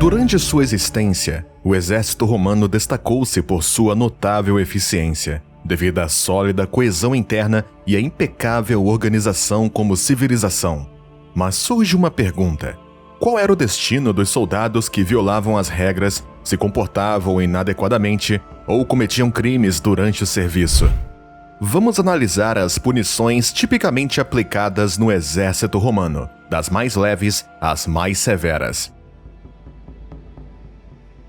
Durante sua existência, o exército romano destacou-se por sua notável eficiência, devido à sólida coesão interna e à impecável organização como civilização. Mas surge uma pergunta: qual era o destino dos soldados que violavam as regras, se comportavam inadequadamente ou cometiam crimes durante o serviço? Vamos analisar as punições tipicamente aplicadas no exército romano, das mais leves às mais severas.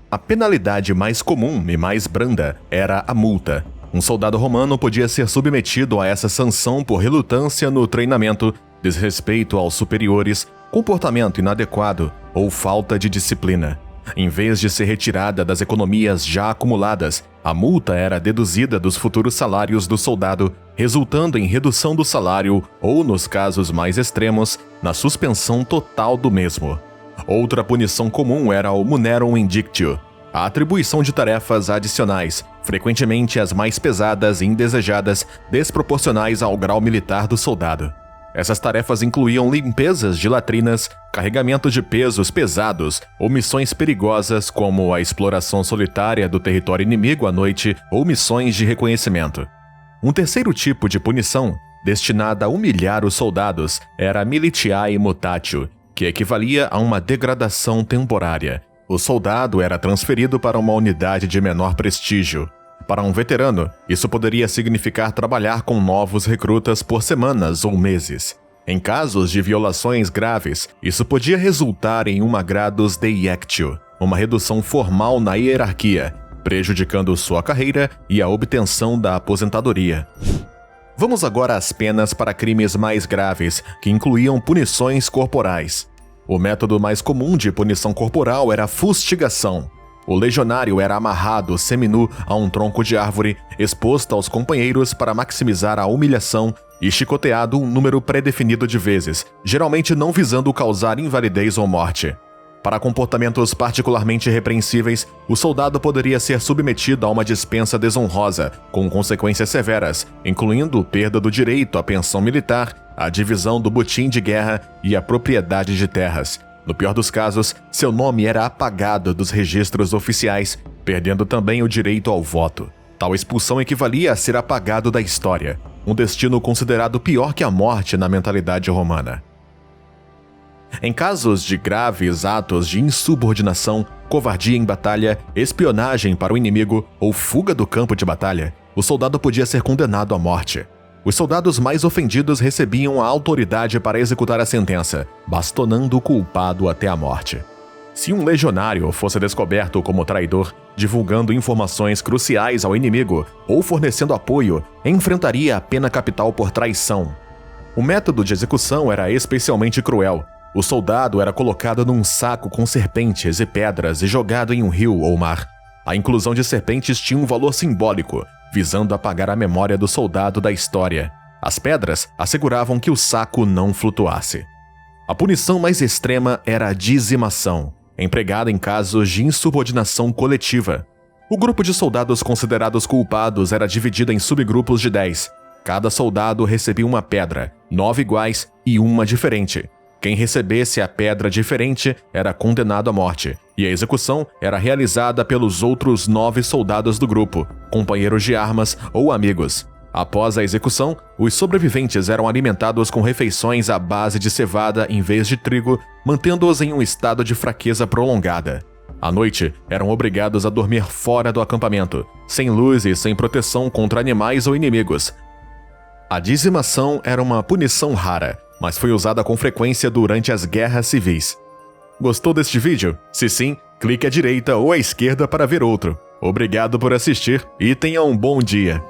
A penalidade mais comum e mais branda era a multa. Um soldado romano podia ser submetido a essa sanção por relutância no treinamento, desrespeito aos superiores, comportamento inadequado ou falta de disciplina. Em vez de ser retirada das economias já acumuladas, a multa era deduzida dos futuros salários do soldado, resultando em redução do salário ou, nos casos mais extremos, na suspensão total do mesmo. Outra punição comum era o munerum indictio, a atribuição de tarefas adicionais, frequentemente as mais pesadas e indesejadas, desproporcionais ao grau militar do soldado. Essas tarefas incluíam limpezas de latrinas, carregamento de pesos pesados ou missões perigosas como a exploração solitária do território inimigo à noite ou missões de reconhecimento. Um terceiro tipo de punição, destinada a humilhar os soldados, era a militiae mutatio, que equivalia a uma degradação temporária. O soldado era transferido para uma unidade de menor prestígio. Para um veterano, isso poderia significar trabalhar com novos recrutas por semanas ou meses. Em casos de violações graves, isso podia resultar em uma gradus deiectio, uma redução formal na hierarquia, prejudicando sua carreira e a obtenção da aposentadoria. Vamos agora às penas para crimes mais graves, que incluíam punições corporais. O método mais comum de punição corporal era a fustigação. O legionário era amarrado seminu a um tronco de árvore, exposto aos companheiros para maximizar a humilhação e chicoteado um número pré-definido de vezes, geralmente não visando causar invalidez ou morte. Para comportamentos particularmente repreensíveis, o soldado poderia ser submetido a uma dispensa desonrosa, com consequências severas, incluindo perda do direito à pensão militar, a divisão do butim de guerra e a propriedade de terras. No pior dos casos, seu nome era apagado dos registros oficiais, perdendo também o direito ao voto. Tal expulsão equivalia a ser apagado da história, um destino considerado pior que a morte na mentalidade romana. Em casos de graves atos de insubordinação, covardia em batalha, espionagem para o inimigo ou fuga do campo de batalha, o soldado podia ser condenado à morte. Os soldados mais ofendidos recebiam a autoridade para executar a sentença, bastonando o culpado até a morte. Se um legionário fosse descoberto como traidor, divulgando informações cruciais ao inimigo ou fornecendo apoio, enfrentaria a pena capital por traição. O método de execução era especialmente cruel. O soldado era colocado num saco com serpentes e pedras e jogado em um rio ou mar. A inclusão de serpentes tinha um valor simbólico, visando apagar a memória do soldado da história. As pedras asseguravam que o saco não flutuasse. A punição mais extrema era a dizimação, empregada em casos de insubordinação coletiva. O grupo de soldados considerados culpados era dividido em subgrupos de 10. Cada soldado recebia uma pedra, 9 iguais e uma diferente. Quem recebesse a pedra diferente era condenado à morte, e a execução era realizada pelos outros 9 soldados do grupo, companheiros de armas ou amigos. Após a execução, os sobreviventes eram alimentados com refeições à base de cevada em vez de trigo, mantendo-os em um estado de fraqueza prolongada. À noite, eram obrigados a dormir fora do acampamento, sem luz e sem proteção contra animais ou inimigos. A dizimação era uma punição rara, mas foi usada com frequência durante as guerras civis. Gostou deste vídeo? Se sim, clique à direita ou à esquerda para ver outro. Obrigado por assistir e tenha um bom dia!